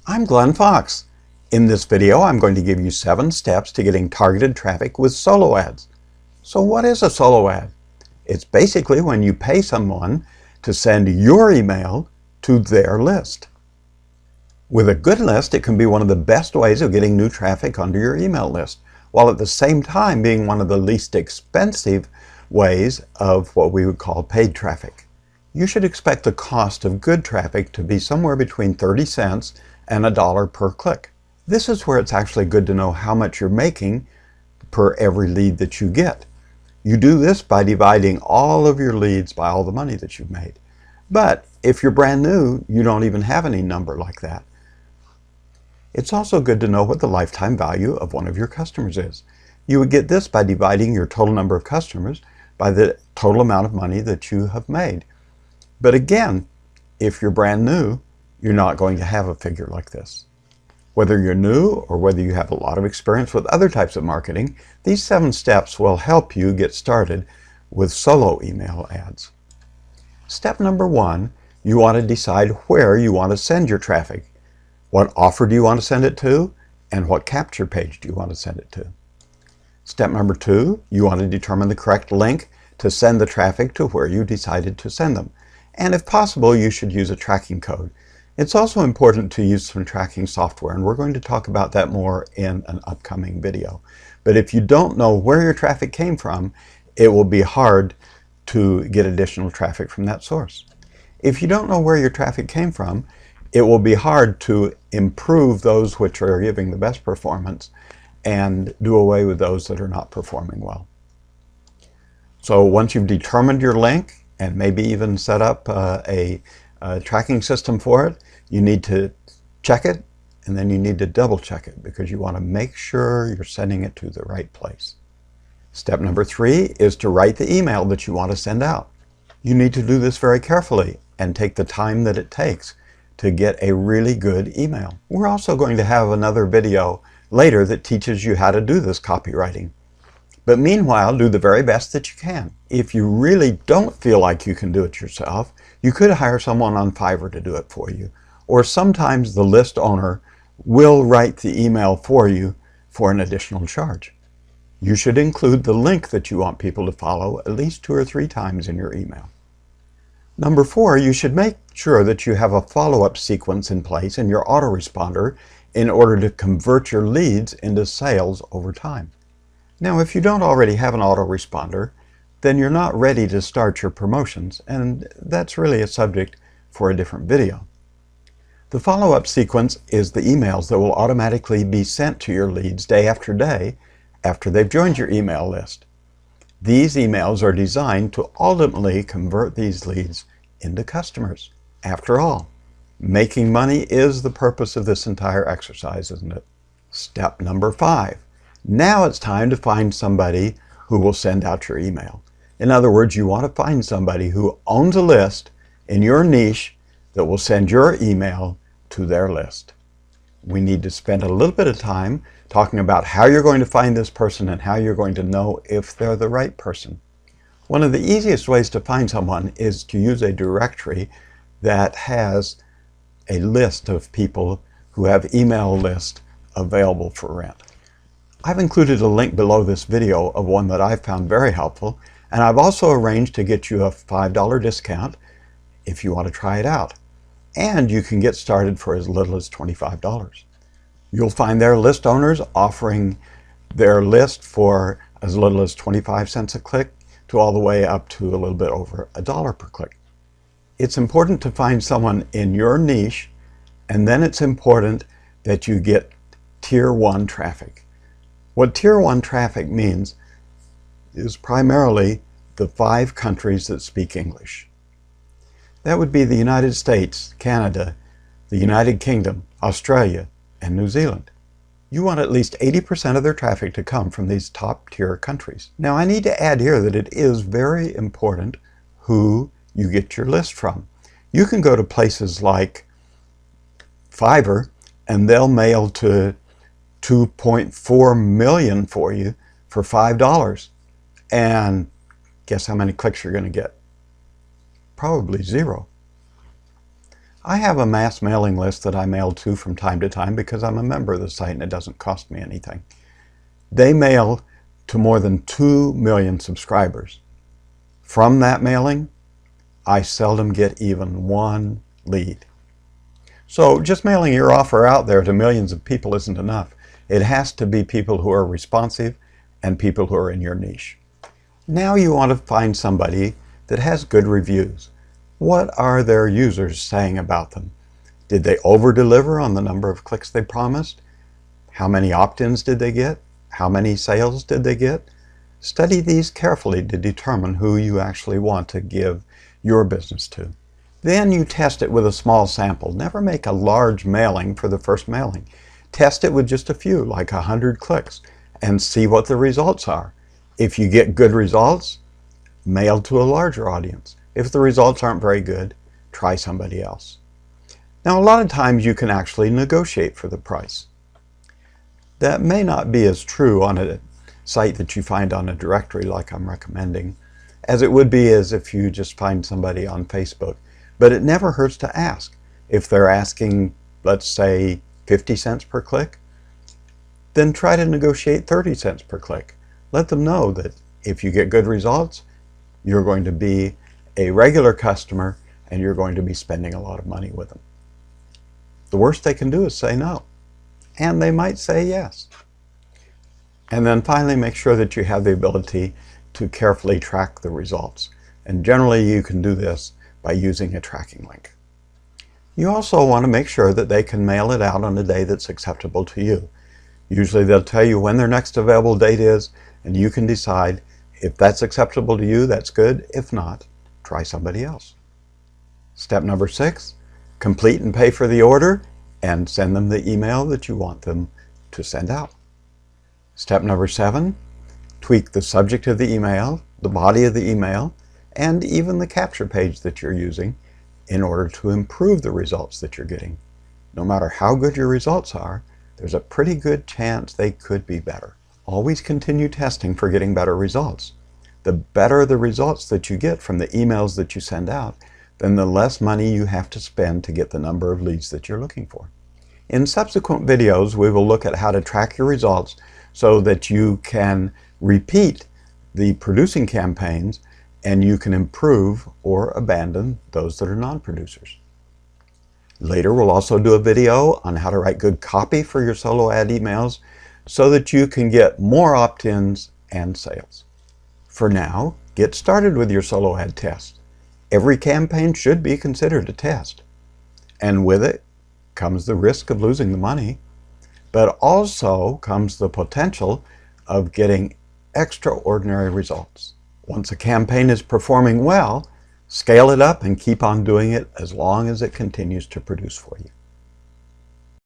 I'm Glenn Fox. In this video, I'm going to give you 7 steps to getting targeted traffic with solo ads. So what is a solo ad? It's basically when you pay someone to send your email to their list. With a good list, it can be one of the best ways of getting new traffic onto your email list, while at the same time being one of the least expensive ways of what we would call paid traffic. You should expect the cost of good traffic to be somewhere between 30 cents and $1 per click. This is where it's actually good to know how much you're making per every lead that you get. You do this by dividing all of your leads by all the money that you've made. But if you're brand new, you don't even have any number like that. It's also good to know what the lifetime value of one of your customers is. You would get this by dividing your total number of customers by the total amount of money that you have made. But again, if you're brand new, you're not going to have a figure like this. Whether you're new or whether you have a lot of experience with other types of marketing, these 7 steps will help you get started with solo email ads. Step number 1, you want to decide where you want to send your traffic. What offer do you want to send it to, and what capture page do you want to send it to? Step number 2, you want to determine the correct link to send the traffic to where you decided to send them. And if possible, you should use a tracking code. It's also important to use some tracking software, and we're going to talk about that more in an upcoming video. But if you don't know where your traffic came from, it will be hard to get additional traffic from that source. If you don't know where your traffic came from, it will be hard to improve those which are giving the best performance and do away with those that are not performing well. So once you've determined your link and maybe even set up a tracking system for it, you need to check it, and then you need to double check it because you want to make sure you're sending it to the right place. Step number 3 is to write the email that you want to send out. You need to do this very carefully and take the time that it takes to get a really good email. We're also going to have another video later that teaches you how to do this copywriting. But meanwhile, do the very best that you can. If you really don't feel like you can do it yourself, you could hire someone on Fiverr to do it for you. Or sometimes the list owner will write the email for you for an additional charge. You should include the link that you want people to follow at least 2 or 3 times in your email. Number 4, you should make sure that you have a follow-up sequence in place in your autoresponder in order to convert your leads into sales over time. Now, if you don't already have an autoresponder, then you're not ready to start your promotions, and that's really a subject for a different video. The follow-up sequence is the emails that will automatically be sent to your leads day after day after they've joined your email list. These emails are designed to ultimately convert these leads into customers. After all, making money is the purpose of this entire exercise, isn't it? Step number 5. Now it's time to find somebody who will send out your email. In other words, you want to find somebody who owns a list in your niche that will send your email to their list. We need to spend a little bit of time talking about how you're going to find this person and how you're going to know if they're the right person. One of the easiest ways to find someone is to use a directory that has a list of people who have email lists available for rent. I've included a link below this video of one that I've found very helpful, and I've also arranged to get you a $5 discount if you want to try it out. And you can get started for as little as $25. You'll find their list owners offering their list for as little as 25 cents a click to all the way up to a little bit over $1 per click. It's important to find someone in your niche, and then it's important that you get Tier 1 traffic. What Tier 1 traffic means is primarily the 5 countries that speak English. That would be the United States, Canada, the United Kingdom, Australia, and New Zealand. You want at least 80% of their traffic to come from these top tier countries. Now, I need to add here that it is very important who you get your list from. You can go to places like Fiverr and they'll mail to 2.4 million for you for $5. And guess how many clicks you're going to get? Probably 0. I have a mass mailing list that I mail to from time to time because I'm a member of the site and it doesn't cost me anything. They mail to more than 2 million subscribers. From that mailing, I seldom get even one lead. So just mailing your offer out there to millions of people isn't enough. It has to be people who are responsive and people who are in your niche. Now you want to find somebody that has good reviews. What are their users saying about them? Did they over-deliver on the number of clicks they promised? How many opt-ins did they get? How many sales did they get? Study these carefully to determine who you actually want to give your business to. Then you test it with a small sample. Never make a large mailing for the first mailing. Test it with just a few, like 100 clicks, and see what the results are. If you get good results, mail to a larger audience. If the results aren't very good, try somebody else. Now, a lot of times you can actually negotiate for the price. That may not be as true on a site that you find on a directory like I'm recommending, as it would be as if you just find somebody on Facebook. But it never hurts to ask. If they're asking, let's say, 50 cents per click, then try to negotiate 30 cents per click. Let them know that if you get good results, you're going to be a regular customer and you're going to be spending a lot of money with them. The worst they can do is say no, and they might say yes. And then finally, make sure that you have the ability to carefully track the results. And generally you can do this by using a tracking link. You also want to make sure that they can mail it out on a day that's acceptable to you. Usually they'll tell you when their next available date is, and you can decide if that's acceptable to you, that's good. If not, try somebody else. Step number 6, complete and pay for the order and send them the email that you want them to send out. Step number 7, tweak the subject of the email, the body of the email, and even the capture page that you're using in order to improve the results that you're getting. No matter how good your results are, there's a pretty good chance they could be better. Always continue testing for getting better results. The better the results that you get from the emails that you send out, then the less money you have to spend to get the number of leads that you're looking for. In subsequent videos, we will look at how to track your results so that you can repeat the producing campaigns and you can improve or abandon those that are non-producers. Later, we'll also do a video on how to write good copy for your solo ad emails so that you can get more opt-ins and sales. For now, get started with your solo ad test. Every campaign should be considered a test. And with it comes the risk of losing the money, but also comes the potential of getting extraordinary results. Once a campaign is performing well, scale it up and keep on doing it as long as it continues to produce for you.